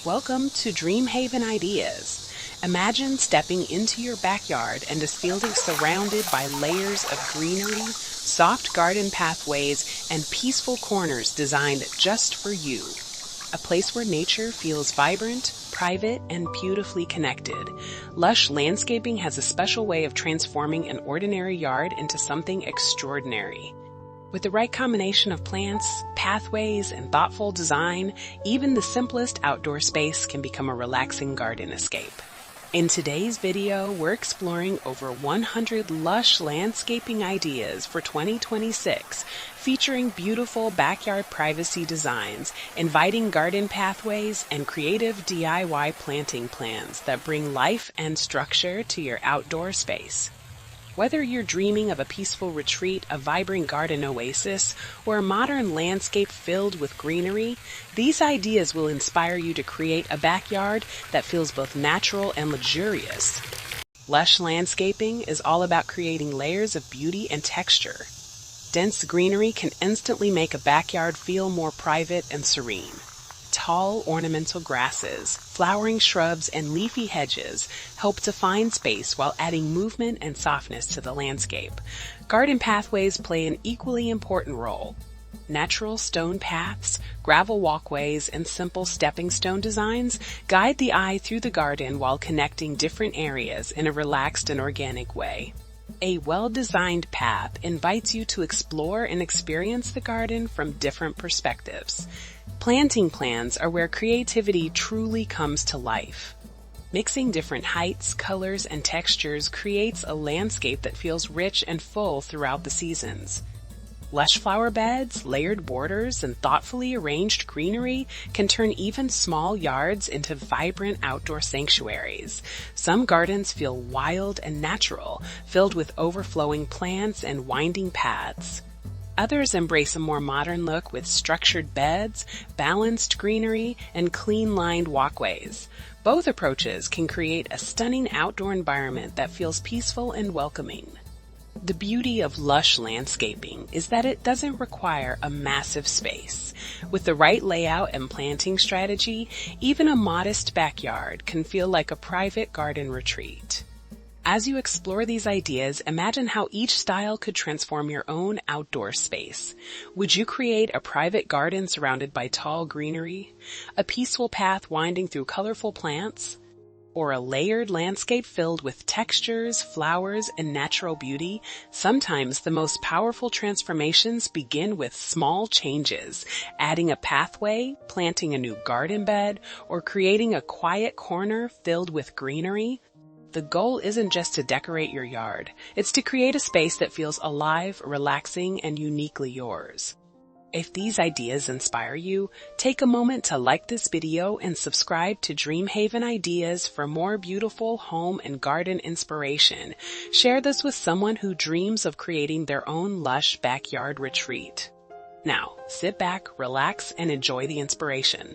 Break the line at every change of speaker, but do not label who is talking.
Welcome to DreamHaven Ideas. Imagine stepping into your backyard and just feeling surrounded by layers of greenery, soft garden pathways, and peaceful corners designed just for you. A place where nature feels vibrant, private, and beautifully connected. Lush Landscaping has a special way of transforming an ordinary yard into something extraordinary. With the right combination of plants, pathways, and thoughtful design, even the simplest outdoor space can become a relaxing garden escape. In today's video, we're exploring over 100 Lush landscaping ideas for 2026, featuring beautiful backyard privacy designs, inviting garden pathways, and creative DIY planting plans that bring life and structure to your outdoor space. Whether you're dreaming of a peaceful retreat, a vibrant garden oasis, or a modern landscape filled with greenery, these ideas will inspire you to create a backyard that feels both natural and luxurious. Lush Landscaping is all about creating layers of beauty and texture. Dense greenery can instantly make a backyard feel more private and serene. Tall ornamental grasses, flowering shrubs, and leafy hedges help define space while adding movement and softness to the landscape. Garden pathways play an equally important role. Natural stone paths, gravel walkways, and simple stepping stone designs guide the eye through the garden while connecting different areas in a relaxed and organic way. A well-designed path invites you to explore and experience the garden from different perspectives. Planting plans are where creativity truly comes to life. Mixing different heights, colors, and textures creates a landscape that feels rich and full throughout the seasons. Lush flower beds, layered borders, and thoughtfully arranged greenery can turn even small yards into vibrant outdoor sanctuaries. Some gardens feel wild and natural, filled with overflowing plants and winding paths. Others embrace a more modern look with structured beds, balanced greenery, and clean-lined walkways. Both approaches can create a stunning outdoor environment that feels peaceful and welcoming. The beauty of Lush landscaping is that it doesn't require a massive space. With the right layout and planting strategy, even a modest backyard can feel like a private garden retreat. As you explore these ideas, imagine how each style could transform your own outdoor space. Would you create a private garden surrounded by tall greenery, a peaceful path winding through colorful plants, or a layered landscape filled with textures, flowers, and natural beauty? Sometimes the most powerful transformations begin with small changes, adding a pathway, planting a new garden bed, or creating a quiet corner filled with greenery. The goal isn't just to decorate your yard, it's to create a space that feels alive, relaxing, and uniquely yours. If these ideas inspire you, take a moment to like this video and subscribe to DreamHaven Ideas for more beautiful home and garden inspiration. Share this with someone who dreams of creating their own lush backyard retreat. Now, sit back, relax, and enjoy the inspiration.